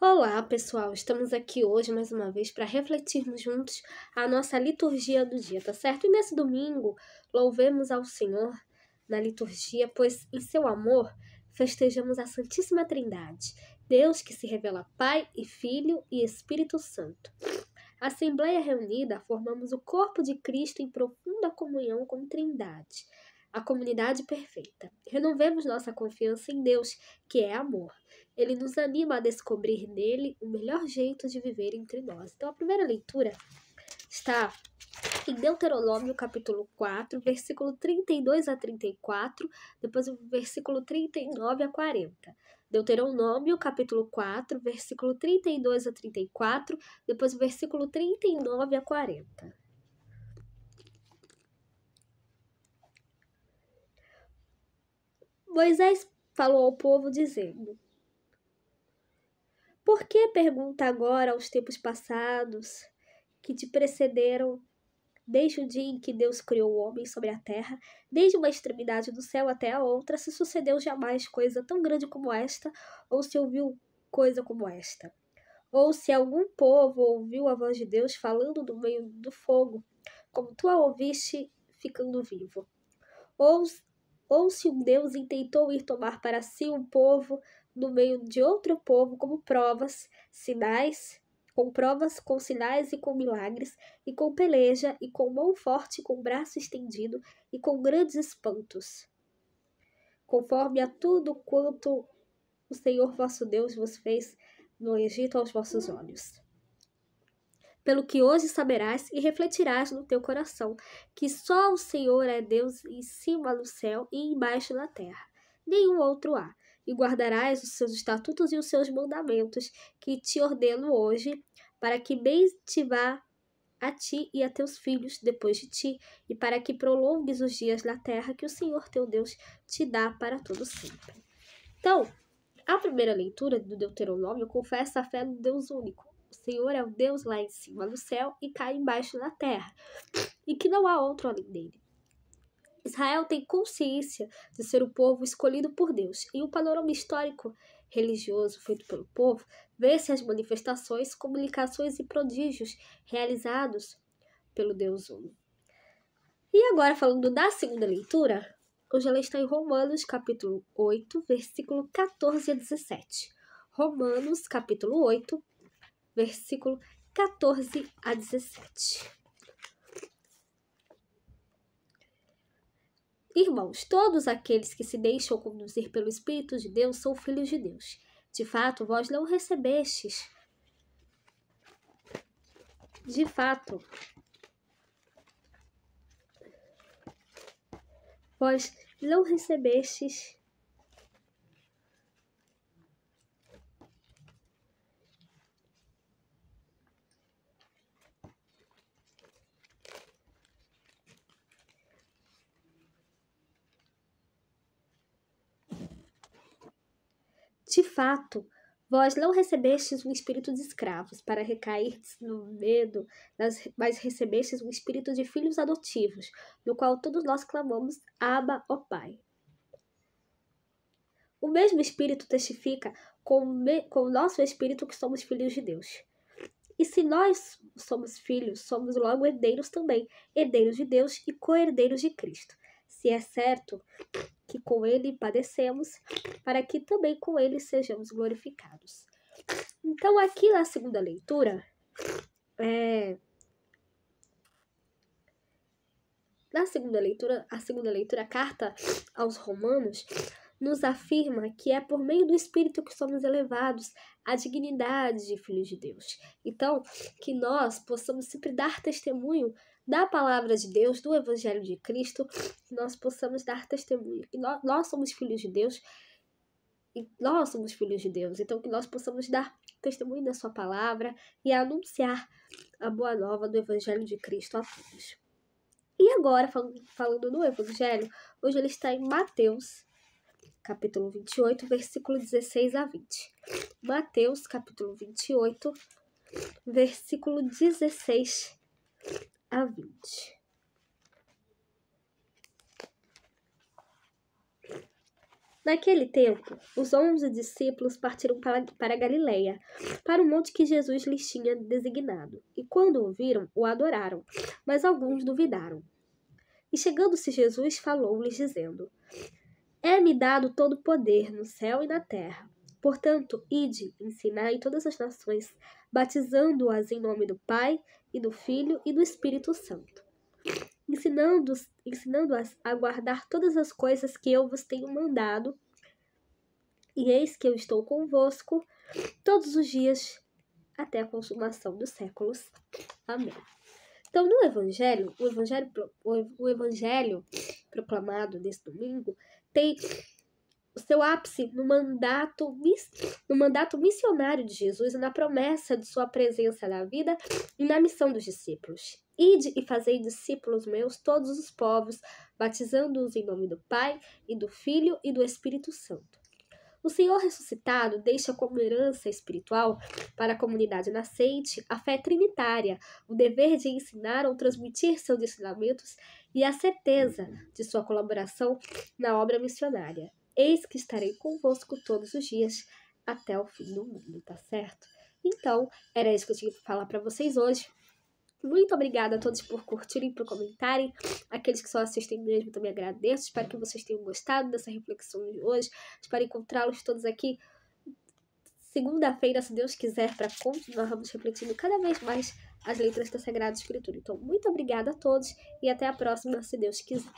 Olá, pessoal! Estamos aqui hoje mais uma vez para refletirmos juntos a nossa liturgia do dia, tá certo? E nesse domingo, louvemos ao Senhor na liturgia, pois em seu amor festejamos a Santíssima Trindade, Deus que se revela Pai e Filho e Espírito Santo. Assembleia reunida, formamos o corpo de Cristo em profunda comunhão com Trindade, a comunidade perfeita. Renovemos nossa confiança em Deus, que é amor. Ele nos anima a descobrir nele o melhor jeito de viver entre nós. Então, a primeira leitura está em Deuteronômio, capítulo 4, versículo 32 a 34, depois o versículo 39 a 40. Deuteronômio, capítulo 4, versículo 32 a 34, depois o versículo 39 a 40. Moisés falou ao povo dizendo: Por que pergunta agora aos tempos passados que te precederam, desde o dia em que Deus criou o homem sobre a terra, desde uma extremidade do céu até a outra, se sucedeu jamais coisa tão grande como esta, ou se ouviu coisa como esta? Ou se algum povo ouviu a voz de Deus falando no meio do fogo, como tu a ouviste ficando vivo? Ou se um Deus intentou ir tomar para si um povo no meio de outro povo como provas, sinais, com sinais e com milagres, e com peleja, e com mão forte, com braço estendido, e com grandes espantos, conforme a tudo quanto o Senhor vosso Deus vos fez no Egito aos vossos olhos. Pelo que hoje saberás e refletirás no teu coração, que só o Senhor é Deus em cima no céu e embaixo na terra. Nenhum outro há. E guardarás os seus estatutos e os seus mandamentos, que te ordeno hoje, para que bem te vá a ti e a teus filhos depois de ti, e para que prolongues os dias na terra que o Senhor teu Deus te dá para todo sempre. Então, a primeira leitura do Deuteronômio confessa a fé no Deus único. O Senhor é o Deus lá em cima no céu e cá embaixo na terra, e que não há outro além dele. Israel tem consciência de ser o povo escolhido por Deus. Em um panorama histórico religioso feito pelo povo, vê-se as manifestações, comunicações e prodígios realizados pelo Deus Uno. E agora, falando da segunda leitura, hoje ela está em Romanos, capítulo 8, versículo 14 a 17. Romanos, capítulo 8, versículo 14 a 17. Irmãos, todos aqueles que se deixam conduzir pelo Espírito de Deus são filhos de Deus. De fato, vós não recebestes. De fato, vós não recebestes De fato, vós não recebestes um espírito de escravos para recairdes no medo, mas recebestes um espírito de filhos adotivos, no qual todos nós clamamos, Abba, ó Pai. O mesmo Espírito testifica com o nosso espírito que somos filhos de Deus. E se nós somos filhos, somos logo herdeiros também, herdeiros de Deus e co-herdeiros de Cristo. Se é certo que com ele padecemos, para que também com ele sejamos glorificados. Então, aqui na segunda leitura, a segunda leitura, a carta aos Romanos, nos afirma que é por meio do Espírito que somos elevados à dignidade de filhos de Deus. Então, que nós possamos sempre dar testemunho da palavra de Deus, do Evangelho de Cristo, que nós possamos dar testemunho, que nós somos filhos de Deus, e nós somos filhos de Deus, então que nós possamos dar testemunho da sua palavra e anunciar a boa nova do Evangelho de Cristo a todos. E agora, falando do Evangelho, hoje ele está em Mateus, capítulo 28, versículo 16 a 20. Mateus, capítulo 28, versículo 16 a 20. Naquele tempo, os 11 discípulos partiram para Galiléia, para o monte que Jesus lhes tinha designado. E quando o viram, o adoraram, mas alguns duvidaram. E chegando-se Jesus, falou-lhes, dizendo: É-me dado todo o poder no céu e na terra. Portanto, ide, ensinai todas as nações, batizando-as em nome do Pai, e do Filho e do Espírito Santo, ensinando-as a guardar todas as coisas que eu vos tenho mandado, e eis que eu estou convosco todos os dias até a consumação dos séculos. Amém. Então, no Evangelho, o evangelho proclamado nesse domingo tem o seu ápice no mandato missionário de Jesus e na promessa de sua presença na vida e na missão dos discípulos. Ide e fazei discípulos meus todos os povos, batizando-os em nome do Pai, e do Filho e do Espírito Santo. O Senhor ressuscitado deixa como herança espiritual para a comunidade nascente a fé trinitária, o dever de ensinar ou transmitir seus ensinamentos e a certeza de sua colaboração na obra missionária. Eis que estarei convosco todos os dias até o fim do mundo, tá certo? Então, era isso que eu tinha para falar para vocês hoje. Muito obrigada a todos por curtirem, por comentarem. Aqueles que só assistem mesmo também agradeço. Espero que vocês tenham gostado dessa reflexão de hoje. Espero encontrá-los todos aqui segunda-feira, se Deus quiser, para continuarmos refletindo cada vez mais as letras da Sagrada Escritura. Então, muito obrigada a todos e até a próxima, se Deus quiser.